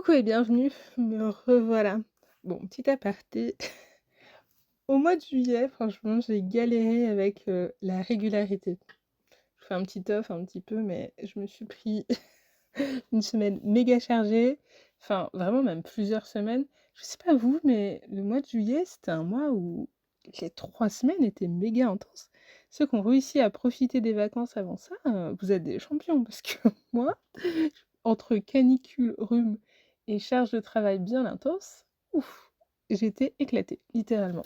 Coucou et bienvenue, me revoilà. Bon, petit aparté, au mois de juillet, franchement, j'ai galéré avec, la régularité. Je fais un petit off un petit peu, mais je me suis pris une semaine méga chargée, enfin vraiment même plusieurs semaines. Je sais pas vous, mais le mois de juillet, c'était un mois où les 3 semaines étaient méga intenses. Ceux qui ont réussi à profiter des vacances avant ça, vous êtes des champions parce que moi, entre canicule, rhume et charge de travail bien intense, ouf, j'étais éclatée, littéralement.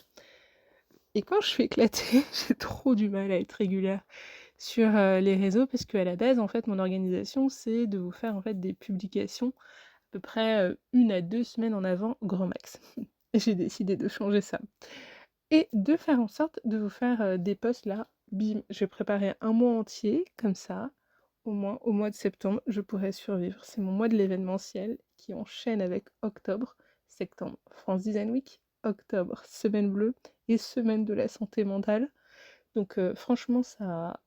Et quand je suis éclatée, j'ai trop du mal à être régulière sur, les réseaux parce qu'à la base, en fait, mon organisation, c'est de vous faire, en fait, des publications à peu près, 1 à 2 semaines en avant, grand max. J'ai décidé de changer ça et de faire en sorte de vous faire, des posts là, bim, je vais préparer un mois entier comme ça, au moins au mois de septembre, je pourrais survivre. C'est mon mois de l'événementiel qui enchaîne avec octobre, septembre, France Design Week, octobre, Semaine bleue et semaine de la santé mentale. Donc franchement ça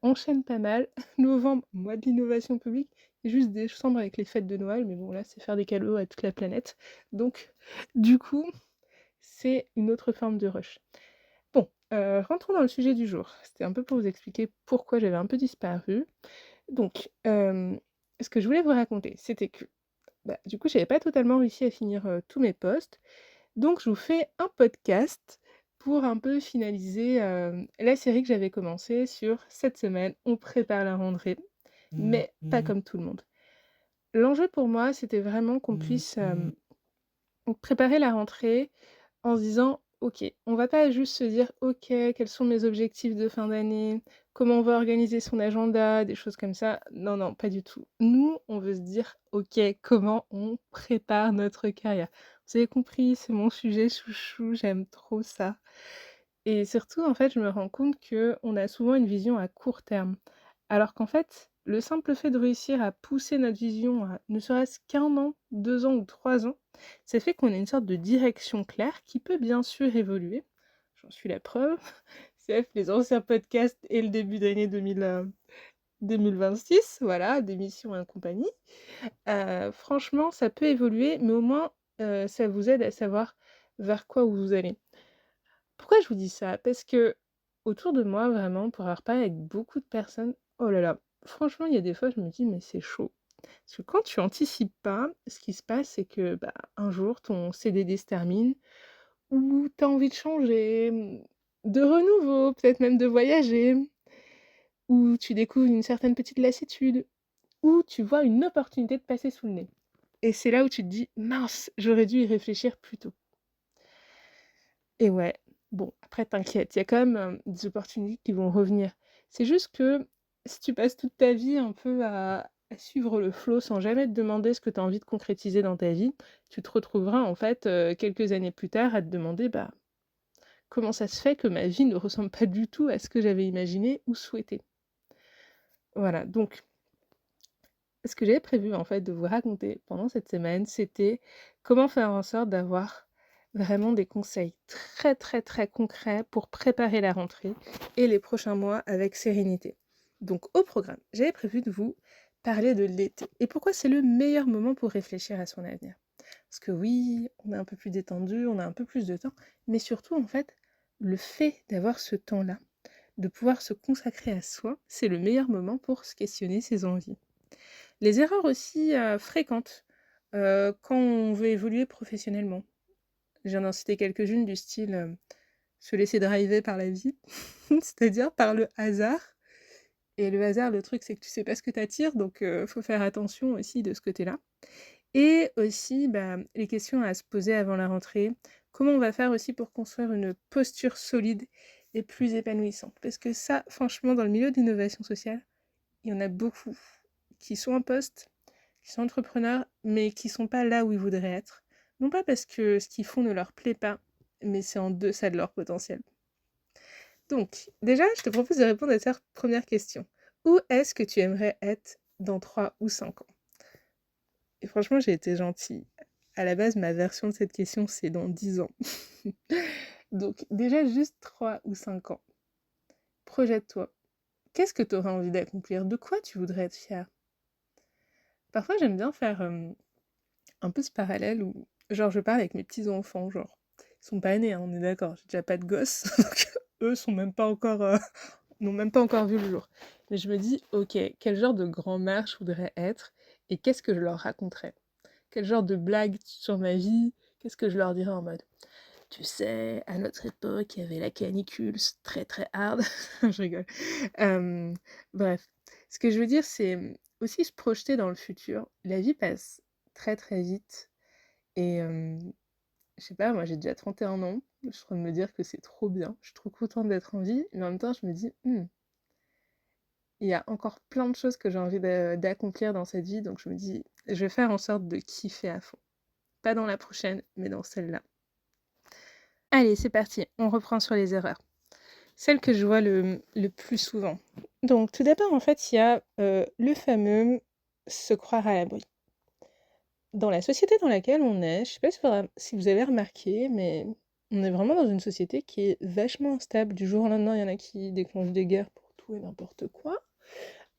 enchaîne pas mal. Novembre, mois de l'innovation publique et juste décembre avec les fêtes de Noël, mais bon là, c'est faire des cadeaux à toute la planète. Donc du coup, c'est une autre forme de rush. Bon, rentrons dans le sujet du jour. C'était un peu pour vous expliquer pourquoi j'avais un peu disparu. Donc, ce que je voulais vous raconter, c'était que, bah, du coup, j'avais pas totalement réussi à finir, tous mes posts, donc je vous fais un podcast pour un peu finaliser, la série que j'avais commencée sur cette semaine, on prépare la rentrée, mais pas comme tout le monde. L'enjeu pour moi, c'était vraiment qu'on puisse, préparer la rentrée en se disant: «OK, on va pas juste se dire: "OK, quels sont mes objectifs de fin d'année? Comment on va organiser son agenda?"», des choses comme ça. Non, non, pas du tout. Nous, on veut se dire: «OK, comment on prépare notre carrière?». Vous avez compris, c'est mon sujet chouchou, j'aime trop ça et surtout, en fait, je me rends compte qu'on a souvent une vision à court terme. Alors qu'en fait, le simple fait de réussir à pousser notre vision à ne serait-ce qu'1 an, 2 ans ou 3 ans, ça fait qu'on a une sorte de direction claire qui peut bien sûr évoluer. J'en suis la preuve. CF, les anciens podcasts et le début d'année 2026, voilà, d'émissions et compagnie. Franchement, ça peut évoluer, mais au moins, ça vous aide à savoir vers quoi vous allez. Pourquoi je vous dis ça? Parce que autour de moi, vraiment, pour avoir parlé avec beaucoup de personnes, oh là là, franchement, il y a des fois, je me dis: «Mais c'est chaud». Parce que quand tu anticipes pas, ce qui se passe, c'est que, bah, un jour, ton CDD se termine ou tu as envie de changer, de renouveau, peut-être même de voyager, ou tu découvres une certaine petite lassitude, ou tu vois une opportunité de passer sous le nez. Et c'est là où tu te dis: «Mince, j'aurais dû y réfléchir plus tôt». Et ouais, bon, après t'inquiète, il y a quand même, des opportunités qui vont revenir. C'est juste que si tu passes toute ta vie un peu à suivre le flow sans jamais te demander ce que tu as envie de concrétiser dans ta vie, tu te retrouveras en fait, quelques années plus tard à te demander: «Bah, comment ça se fait que ma vie ne ressemble pas du tout à ce que j'avais imaginé ou souhaité?» Voilà, donc ce que j'avais prévu en fait de vous raconter pendant cette semaine, c'était comment faire en sorte d'avoir vraiment des conseils très, très, très concrets pour préparer la rentrée et les prochains mois avec sérénité. Donc au programme, j'avais prévu de vous parler de l'été et pourquoi c'est le meilleur moment pour réfléchir à son avenir. Parce que oui, on est un peu plus détendu, on a un peu plus de temps, mais surtout en fait, le fait d'avoir ce temps-là, de pouvoir se consacrer à soi, c'est le meilleur moment pour se questionner ses envies. Les erreurs aussi, fréquentes, quand on veut évoluer professionnellement. Je viens d'en citer quelques-unes du style, se laisser driver par la vie, c'est-à-dire par le hasard et le hasard, le truc, c'est que tu sais pas ce que tu attires donc faut faire attention aussi de ce côté-là et aussi, bah, les questions à se poser avant la rentrée. Comment on va faire aussi pour construire une posture solide et plus épanouissante? Parce que ça, franchement, dans le milieu de l'innovation sociale, il y en a beaucoup qui sont en poste, qui sont entrepreneurs, mais qui sont pas là où ils voudraient être. Non pas parce que ce qu'ils font ne leur plaît pas, mais c'est en deçà de leur potentiel. Donc, déjà, je te propose de répondre à cette première question. Où est-ce que tu aimerais être dans 3 ou 5 ans? Et franchement, j'ai été gentille. À la base, ma version de cette question, c'est dans 10 ans. Donc, déjà, juste 3 ou 5 ans. Projette-toi. Qu'est-ce que tu aurais envie d'accomplir? De quoi tu voudrais être fière? Parfois, j'aime bien faire un peu ce parallèle où, genre, je parle avec mes petits-enfants, genre, ils sont pas nés, hein, on est d'accord, j'ai déjà pas de gosses, donc eux sont même pas encore, n'ont même pas encore vu le jour. Mais je me dis: «OK, quel genre de grand-mère je voudrais être et qu'est-ce que je leur raconterais? Quel genre de blague sur ma vie? Qu'est-ce que je leur dirais en mode: "Tu sais, à notre époque, il y avait la canicule, c'est très, très hard"?» Je rigole. Hem, bref, ce que je veux dire, c'est, aussi se projeter dans le futur. La vie passe très, très vite et je sais pas, moi j'ai déjà 31 ans, je suis en train de me dire que c'est trop bien, je suis trop contente d'être en vie, mais en même temps je me dis: il y a encore plein de choses que j'ai envie d'accomplir dans cette vie», donc je me dis: «Je vais faire en sorte de kiffer à fond». Pas dans la prochaine, mais dans celle-là. Allez, c'est parti, on reprend sur les erreurs. Celles que je vois le plus souvent. Donc tout d'abord, en fait, il y a, le fameux se croire à l'abri. Dans la société dans laquelle on est, je sais pas si vous avez remarqué, mais on est vraiment dans une société qui est vachement instable. Du jour au lendemain, il y en a qui déclenchent des guerres pour tout et n'importe quoi.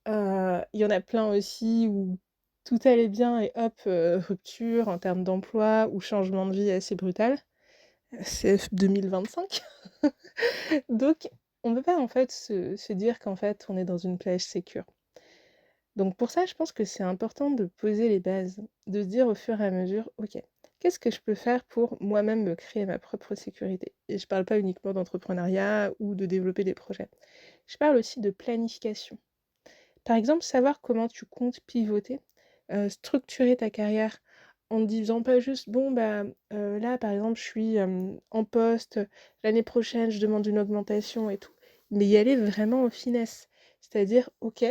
Il y en a plein aussi où tout allait bien et hop, rupture en termes d'emploi ou changement de vie assez brutal. C'est 2025. Donc on peut pas en fait se dire qu'en fait on est dans une plage sécure. Donc pour ça, je pense que c'est important de poser les bases, de se dire au fur et à mesure: «OK, qu'est-ce que je peux faire pour moi-même me créer ma propre sécurité?» Et je parle pas uniquement d'entrepreneuriat ou de développer des projets. Je parle aussi de planification. Par exemple, savoir comment tu comptes pivoter, structurer ta carrière en te disant pas juste: «Bon, bah, là, par exemple, je suis, en poste, l'année prochaine, je demande une augmentation et tout», mais y aller vraiment en finesse. C'est-à-dire: «OK,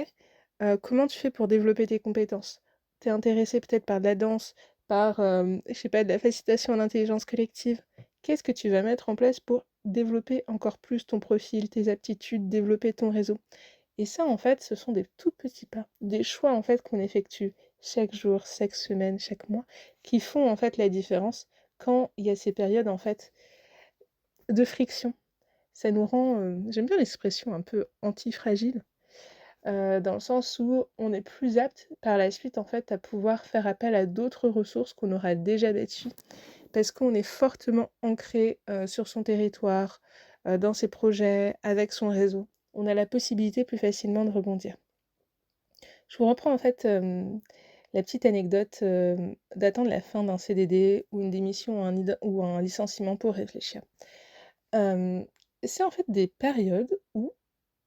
comment tu fais pour développer tes compétences? Tu es intéressé peut-être par de la danse, par, je sais pas, de la facilitation à l'intelligence collective. Qu'est-ce que tu vas mettre en place pour développer encore plus ton profil, tes aptitudes, développer ton réseau?» Et ça, en fait, ce sont des tout petits pas, des choix, en fait, qu'on effectue chaque jour, chaque semaine, chaque mois, qui font, en fait, la différence quand il y a ces périodes, en fait, de friction. Ça nous rend, j'aime bien l'expression un peu antifragile, dans le sens où on est plus apte par la suite, en fait, à pouvoir faire appel à d'autres ressources qu'on aura déjà bâties, parce qu'on est fortement ancré, sur son territoire, dans ses projets, avec son réseau. On a la possibilité plus facilement de rebondir. Je vous reprends en fait, la petite anecdote, datant de la fin d'un CDD ou une démission ou un licenciement pour réfléchir. Hem, c'est en fait des périodes où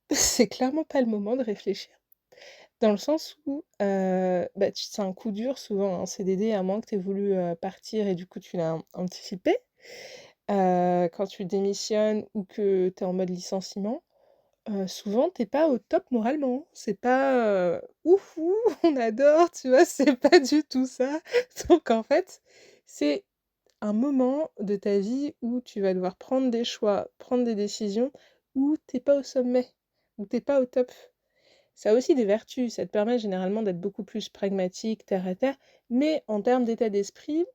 c'est clairement pas le moment de réfléchir. Dans le sens où, bah, tu c'est un coup dur souvent un CDD à moins que tu aies voulu, partir et du coup tu l'as anticipé. Quand tu démissionnes ou que tu es en mode licenciement, souvent tu pas au top moralement. C'est pas, «Ouf ouh, on adore», tu vois? C'est pas du tout ça. Donc en fait, c'est un moment de ta vie où tu vas devoir prendre des choix, prendre des décisions, où tu pas au sommet, où tu pas au top. Ça a aussi des vertus, ça te permet généralement d'être beaucoup plus pragmatique, terre à terre, mais en termes d'état d'esprit,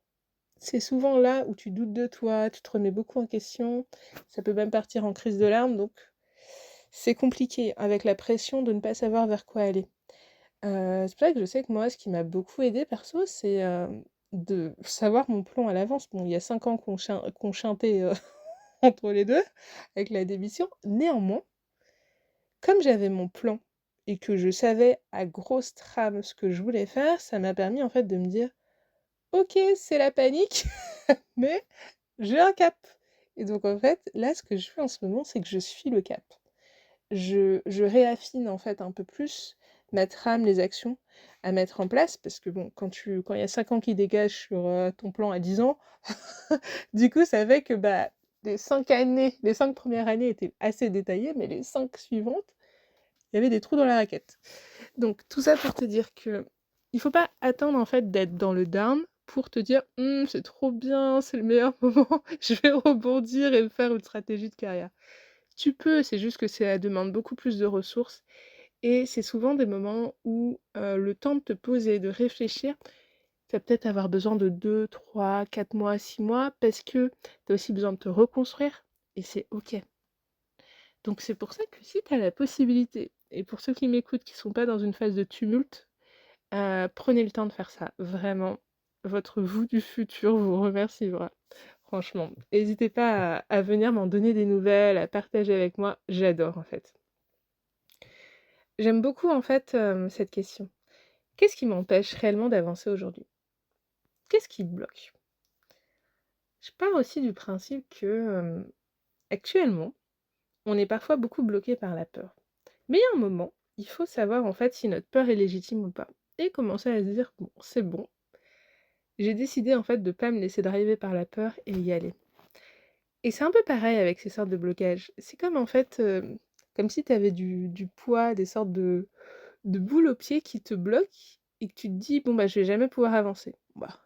c'est souvent là où tu doutes de toi, tu te remets beaucoup en question, ça peut même partir en crise de larmes, donc c'est compliqué avec la pression de ne pas savoir vers quoi aller. C'est pour ça que je sais que moi, ce qui m'a beaucoup aidée perso, c'est, de savoir mon plan à l'avance. Bon, il y a 5 ans qu'on chantait, entre les 2 avec la démission. Néanmoins, comme j'avais mon plan et que je savais à grosse trame ce que je voulais faire, ça m'a permis en fait de me dire: «OK, c'est la panique, mais j'ai un cap». Et donc en fait, là, ce que je fais en ce moment, c'est que je suis le cap. Je réaffine en fait un peu plus ma trame, les actions à mettre en place parce que bon, quand il y a 5 ans qui dégagent sur, ton plan à 10 ans, du coup, ça fait que, bah, les 5 premières années étaient assez détaillées, mais les 5 suivantes, il y avait des trous dans la raquette. Donc tout ça pour te dire que il faut pas attendre en fait d'être dans le down pour te dire: C'est trop bien, c'est le meilleur moment, je vais rebondir et me faire une stratégie de carrière». Tu peux, c'est juste que ça demande beaucoup plus de ressources et c'est souvent des moments où, le temps de te poser, de réfléchir, tu vas peut-être avoir besoin de 2, 3, 4 mois, 6 mois parce que tu as aussi besoin de te reconstruire et c'est OK. Donc c'est pour ça que si tu as la possibilité et pour ceux qui m'écoutent qui sont pas dans une phase de tumulte, prenez le temps de faire ça, vraiment. votre vous du futur vous remerciera. Franchement, n'hésitez pas à venir m'en donner des nouvelles, à partager avec moi, j'adore en fait. J'aime beaucoup en fait, cette question. Qu'est-ce qui m'empêche réellement d'avancer aujourd'hui? Qu'est-ce qui bloque? Je pars aussi du principe que, actuellement, on est parfois beaucoup bloqué par la peur. Mais il y a un moment, il faut savoir en fait si notre peur est légitime ou pas et commencer à se dire: «Bon, c'est bon, j'ai décidé en fait de pas me laisser driver par la peur et y aller». Et c'est un peu pareil avec ces sortes de blocages. C'est comme en fait, comme si tu avais du poids, des sortes de boules aux pieds qui te bloquent et que tu te dis: «Bon, bah, je vais jamais pouvoir avancer». Bah,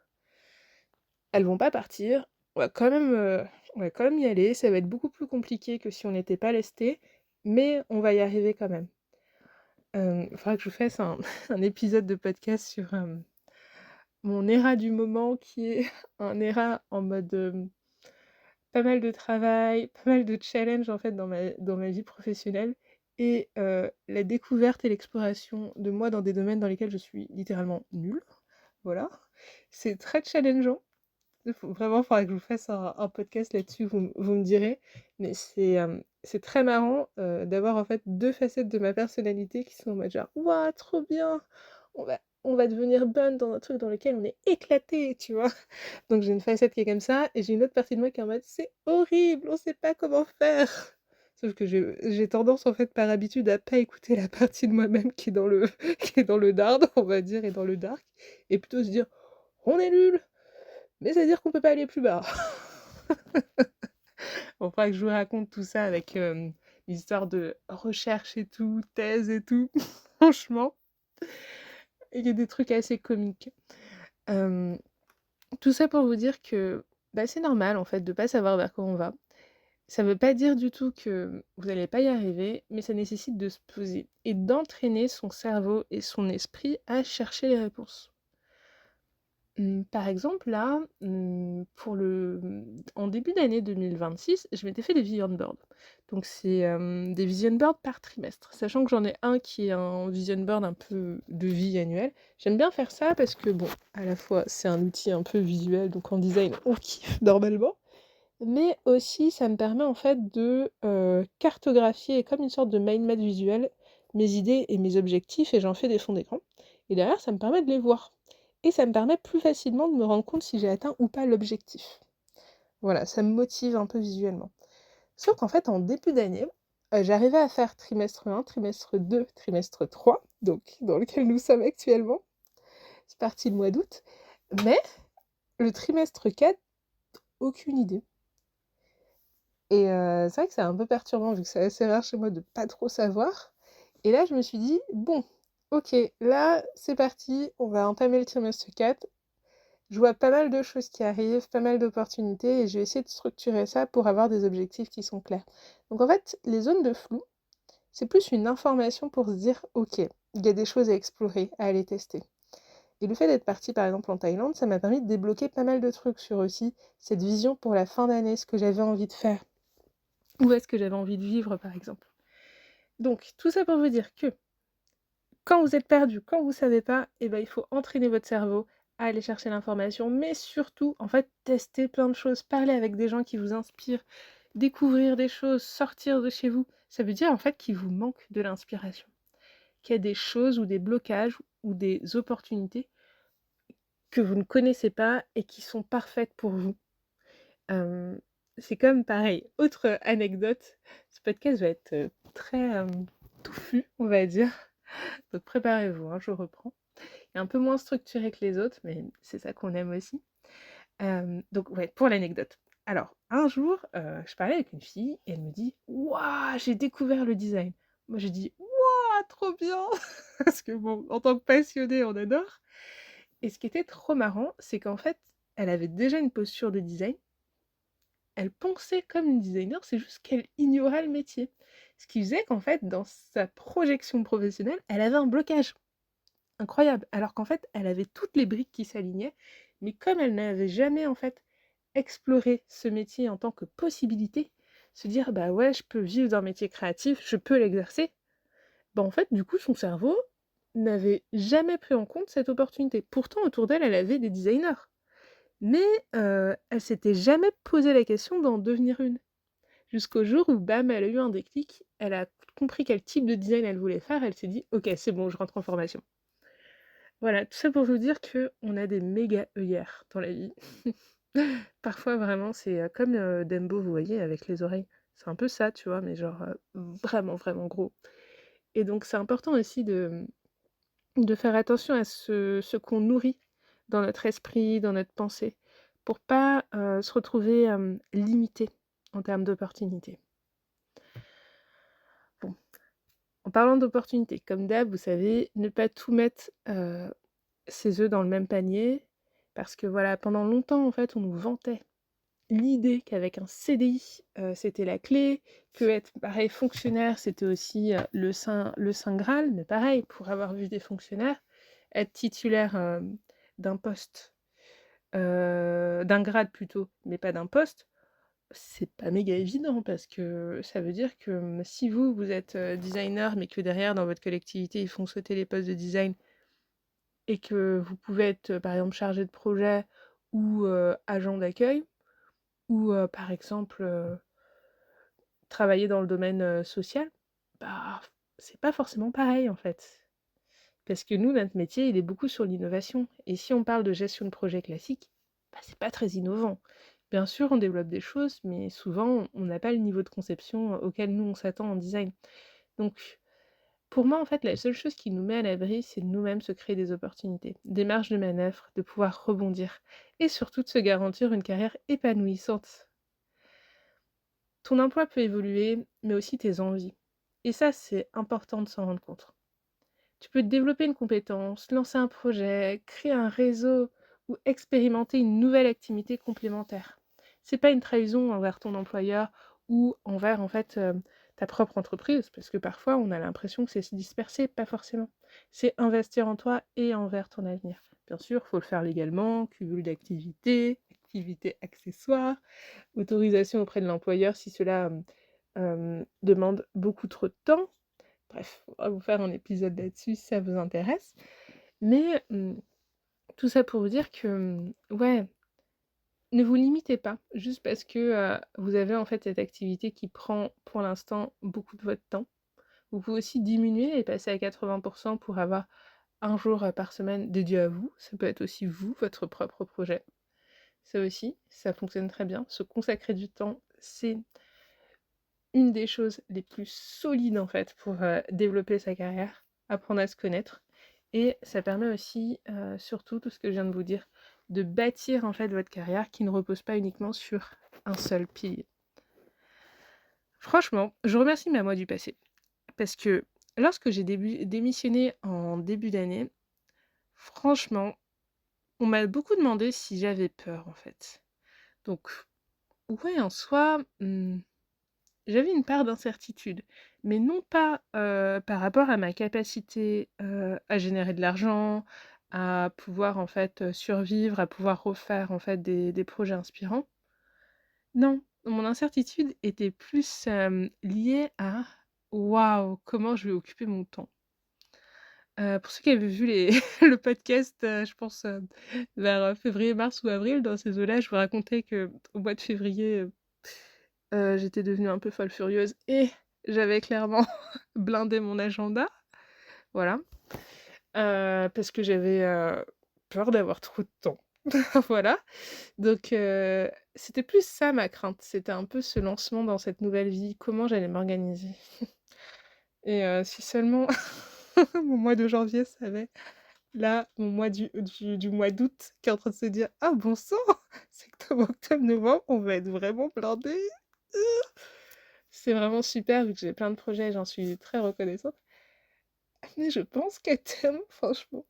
elles vont pas partir, on va quand même, on va quand même y aller, ça va être beaucoup plus compliqué que si on n'était pas lesté, mais on va y arriver quand même. Il faudra que je vous fasse un un épisode de podcast sur, mon ERA du moment qui est un ERA en mode, pas mal de travail, pas mal de challenges en fait dans ma vie professionnelle et la découverte et l'exploration de moi dans des domaines dans lesquels je suis littéralement nulle, voilà. C'est très challengeant. Il faut vraiment, faudra que je vous fasse un podcast là-dessus, vous me direz. Mais c'est très marrant, d'avoir en fait 2 facettes de ma personnalité qui sont en mode genre: «Waouh, trop bien! On va devenir bonne dans un truc dans lequel on est éclaté», tu vois? Donc j'ai une facette qui est comme ça et j'ai une autre partie de moi qui est en mode: «C'est horrible, on sait pas comment faire». Sauf que j'ai tendance en fait par habitude à pas écouter la partie de moi-même qui est dans le qui est dans le dard, on va dire, et dans le dark et plutôt se dire: «On est nuls, mais ça veut dire qu'on peut pas aller plus bas». Bon, faudra que je vous raconte tout ça avec, l'histoire de recherche et tout, thèse et tout. Franchement, il y a des trucs assez comiques. Hem, tout ça pour vous dire que, bah, c'est normal en fait de pas savoir vers quoi on va. Ça veut pas dire du tout que vous allez pas y arriver, mais ça nécessite de se poser et d'entraîner son cerveau et son esprit à chercher les réponses. Par exemple là, en début d'année 2026, je m'étais fait des vision boards. Donc c'est, des vision boards par trimestre, sachant que j'en ai un qui est un vision board un peu de vie annuel. J'aime bien faire ça parce que bon, à la fois c'est un outil un peu visuel, donc en design on kiffe normalement, mais aussi ça me permet en fait de, cartographier comme une sorte de mind map visuelle, mes idées et mes objectifs et j'en fais des fonds d'écran et derrière ça me permet de les voir et ça me permet plus facilement de me rendre compte si j'ai atteint ou pas l'objectif. Voilà, ça me motive un peu visuellement. Sauf qu'en fait en début d'année, j'arrivais à faire trimestre 1, trimestre 2, trimestre 3, donc dans lequel nous sommes actuellement. C'est parti le mois d'août, mais le trimestre 4, aucune idée. Et c'est vrai que c'est un peu perturbant vu que c'est assez rare chez moi de pas trop savoir. Et là, je me suis dit: «Bon, OK, là, c'est parti, on va entamer le trimestre 4. Je vois pas mal de choses qui arrivent, pas mal d'opportunités et je vais essayer de structurer ça pour avoir des objectifs qui sont clairs». Donc en fait, les zones de flou, c'est plus une information pour se dire: «OK, il y a des choses à explorer, à aller tester». Et le fait d'être partie, par exemple, en Thaïlande, ça m'a permis de débloquer pas mal de trucs sur aussi cette vision pour la fin d'année, ce que j'avais envie de faire. Où est-ce que j'avais envie de vivre, par exemple? Donc tout ça pour vous dire que, quand vous êtes perdu, quand vous savez pas, et ben, il faut entraîner votre cerveau à aller chercher l'information, mais surtout, en fait, tester plein de choses, parler avec des gens qui vous inspirent, découvrir des choses, sortir de chez vous. Ça veut dire, en fait, qu'il vous manque de l'inspiration, qu'il y a des choses ou des blocages ou des opportunités que vous ne connaissez pas et qui sont parfaites pour vous. Hem, c'est comme pareil, autre anecdote, ce podcast va être, très, touffu, on va dire, donc préparez-vous, hein, je reprends. Il est un peu moins structuré que les autres, mais c'est ça qu'on aime aussi. Donc ouais, pour l'anecdote. Alors, un jour, je parlais avec une fille et elle me dit: «Waouh, j'ai découvert le design». Moi, j'ai dit: «Waouh, trop bien!» parce que bon, en tant que passionnée, on adore et ce qui était trop marrant, c'est qu'en fait, elle avait déjà une posture de design. Elle pensait comme une designer, c'est juste qu'elle ignorait le métier. Ce qui faisait qu'en fait, dans sa projection professionnelle, elle avait un blocage incroyable. Alors qu'en fait, elle avait toutes les briques qui s'alignaient, mais comme elle n'avait jamais en fait exploré ce métier en tant que possibilité, se dire bah ouais, je peux vivre d'un métier créatif, je peux l'exercer. Bah en fait, du coup, son cerveau, n'avait jamais pris en compte cette opportunité. Pourtant, autour d'elle, elle avait des designers, mais elle s'était jamais posé la question d'en devenir une. Jusqu'au jour où, bam, elle a eu un déclic, elle a compris quel type de design elle voulait faire, elle s'est dit: «OK, c'est bon, je rentre en formation». Voilà, tout ça pour vous dire qu'on a des méga œillères dans la vie. Parfois, vraiment, c'est, comme, Dumbo, vous voyez, avec les oreilles. C'est un peu ça, tu vois? Mais genre, vraiment, vraiment gros. Et donc c'est important aussi de faire attention à ce qu'on nourrit dans notre esprit, dans notre pensée, pour pas, se retrouver, limité en termes d'opportunités. Bon, en parlant d'opportunités, comme d'hab, vous savez, ne pas tout mettre, ses œufs dans le même panier, parce que voilà, pendant longtemps, en fait, on nous vantait l'idée qu'avec un CDI, c'était la clé, qu'être pareil fonctionnaire, c'était aussi, le saint graal. Mais pareil, pour avoir vu des fonctionnaires, être titulaire, d'un poste, d'un grade plutôt, mais pas d'un poste, c'est pas méga évident parce que ça veut dire que, si vous êtes, designer, mais que derrière dans votre collectivité, ils font sauter les postes de design et que vous pouvez être, par exemple chargé de projet ou, agent d'accueil ou, par exemple, travailler dans le domaine, social, bah, c'est pas forcément pareil, en fait. Parce que nous, notre métier, il est beaucoup sur l'innovation et si on parle de gestion de projet classique, bah, c'est pas très innovant. Bien sûr, on développe des choses, mais souvent, on n'a pas le niveau de conception, auquel nous, on s'attend en design. Donc, pour moi, en fait, la seule chose qui nous met à l'abri, c'est de nous-mêmes se créer des opportunités, des marges de manœuvre, de pouvoir rebondir et surtout de se garantir une carrière épanouissante. Ton emploi peut évoluer, mais aussi tes envies. Et ça, c'est important de s'en rendre compte. Tu peux développer une compétence, lancer un projet, créer un réseau ou expérimenter une nouvelle activité complémentaire. C'est pas une trahison envers ton employeur ou envers en fait ta propre entreprise, parce que parfois on a l'impression que c'est se disperser, pas forcément. C'est investir en toi et envers ton avenir. Bien sûr, il faut le faire légalement, cumul d'activités, activités accessoires, autorisation auprès de l'employeur si cela demande beaucoup trop de temps. Bref, on va vous faire un épisode là-dessus si ça vous intéresse. Mais tout ça pour vous dire que, ouais, ne vous limitez pas juste parce que, vous avez en fait cette activité qui prend pour l'instant beaucoup de votre temps. Vous pouvez aussi diminuer et passer à 80 pour avoir un jour, par semaine dédié à vous. Ça peut être aussi vous, votre propre projet. Ça aussi, ça fonctionne très bien. Se consacrer du temps, c'est une des choses les plus solides en fait pour, développer sa carrière, apprendre à se connaître et ça permet aussi, surtout tout ce que je viens de vous dire, de bâtir en fait votre carrière qui ne repose pas uniquement sur un seul pilier. Franchement, je remercie ma moi du passé parce que lorsque j'ai démissionné en début d'année, franchement, on m'a beaucoup demandé si j'avais peur en fait. Donc ouais, en soi, j'avais une part d'incertitude, mais non pas, par rapport à ma capacité, à générer de l'argent, à pouvoir en fait, survivre, à pouvoir refaire en fait des projets inspirants. Non, mon incertitude était plus, liée à: «Waouh, comment je vais occuper mon temps?» Pour ceux qui avaient vu les le podcast, je pense, vers, février, mars ou avril, dans ces eaux-là, je vous racontais qu'au mois de février, j'étais devenue un peu folle furieuse et j'avais clairement blindé mon agenda, voilà, parce que j'avais, peur d'avoir trop de temps. Voilà, donc c'était plus ça ma crainte, c'était un peu ce lancement dans cette nouvelle vie, comment j'allais m'organiser et si seulement mon mois de janvier savait, là, mon mois du mois d'août qui est en train de se dire: «Ah bon sang, septembre, octobre, novembre, on va être vraiment blindés!» C'est vraiment super vu que j'ai plein de projets et j'en suis très reconnaissante. Mais je pense qu'à terme, franchement,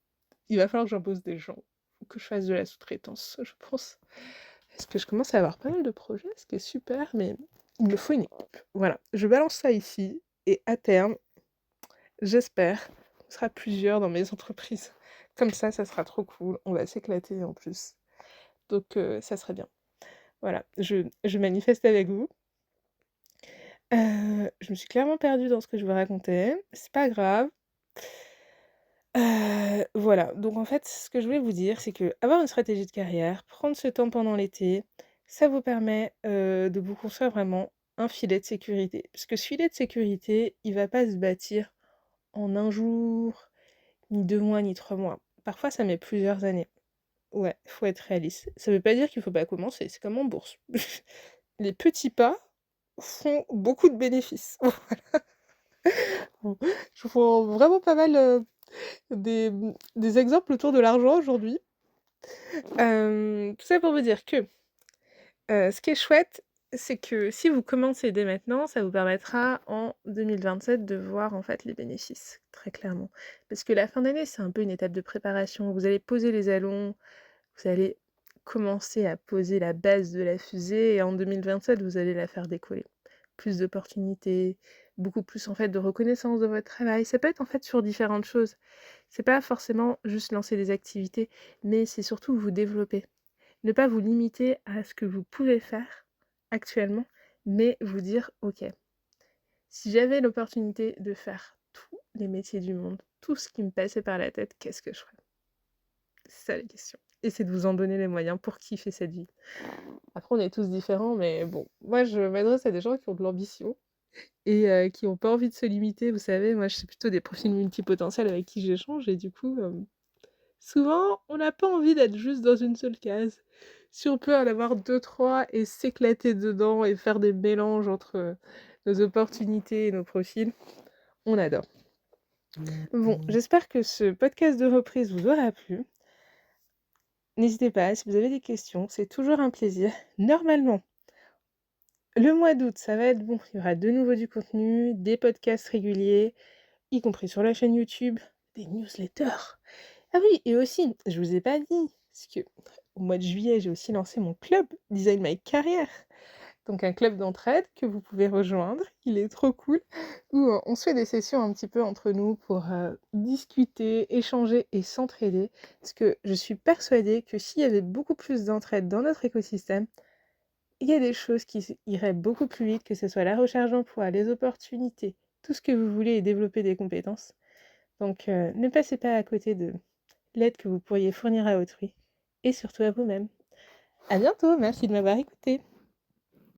il va falloir que j'embauche des gens ou que je fasse de la sous-traitance, je pense. Parce que je commence à avoir pas mal de projets, ce qui est super, mais il me faut une équipe. Voilà, je balance ça ici et à terme, j'espère, on sera plusieurs dans mes entreprises. Comme ça sera trop cool, on va s'éclater en plus. Donc ça serait bien. Voilà, je manifeste avec vous. Je me suis clairement perdue dans ce que je vous racontais, c'est pas grave. Voilà, donc en fait, ce que je voulais vous dire, c'est qu'avoir une stratégie de carrière, prendre ce temps pendant l'été, ça vous permet, de vous construire vraiment un filet de sécurité. Parce que ce filet de sécurité, il va pas se bâtir en un jour, ni 2 mois, ni 3 mois. Parfois, ça met plusieurs années. Ouais, faut être réaliste. Ça veut pas dire qu'il faut pas commencer, c'est comme en bourse. Les petits pas font beaucoup de bénéfices. Bon, je vous prends vraiment pas mal, des exemples autour de l'argent aujourd'hui. Tout ça pour vous dire que, ce qui est chouette, c'est que si vous commencez dès maintenant, ça vous permettra en 2027 de voir, en fait, les bénéfices, très clairement. Parce que la fin d'année, c'est un peu une étape de préparation. Vous allez poser les jalons, vous allez commencer à poser la base de la fusée et en 2027, vous allez la faire décoller. Plus d'opportunités, beaucoup plus, en fait, de reconnaissance de votre travail. Ça peut être, en fait, sur différentes choses. C'est pas forcément juste lancer des activités, mais c'est surtout vous développer. Ne pas vous limiter à ce que vous pouvez faire actuellement, mais vous dire: «OK, si j'avais l'opportunité de faire tous les métiers du monde, tout ce qui me passait par la tête, qu'est-ce que je ferais?» C'est ça la question et c'est de vous en donner les moyens pour kiffer cette vie. Après on est tous différents, mais bon, moi je m'adresse à des gens qui ont de l'ambition et qui ont pas envie de se limiter. Vous savez, moi je suis plutôt des profils multipotentiels avec qui j'échange et du coup, souvent, on n'a pas envie d'être juste dans une seule case. Si on peut en avoir 2-3 et s'éclater dedans et faire des mélanges entre, nos opportunités et nos profils, on adore. Bon, j'espère que ce podcast de reprise vous aura plu. N'hésitez pas, si vous avez des questions, c'est toujours un plaisir. Normalement, le mois d'août, ça va être bon, il y aura de nouveau du contenu, des podcasts réguliers, y compris sur la chaîne YouTube, des newsletters. Ah oui, et aussi, je vous ai pas dit, parce que au mois de juillet, j'ai aussi lancé mon club Design My Career. Donc un club d'entraide que vous pouvez rejoindre, il est trop cool, où on se fait des sessions un petit peu entre nous pour discuter, échanger et s'entraider. Parce que je suis persuadée que s'il y avait beaucoup plus d'entraide dans notre écosystème, il y a des choses qui iraient beaucoup plus vite, que ce soit la recherche d'emploi, les opportunités, tout ce que vous voulez et développer des compétences. Donc ne passez pas à côté de l'aide que vous pourriez fournir à autrui et surtout à vous-même. À bientôt, merci de m'avoir écouté.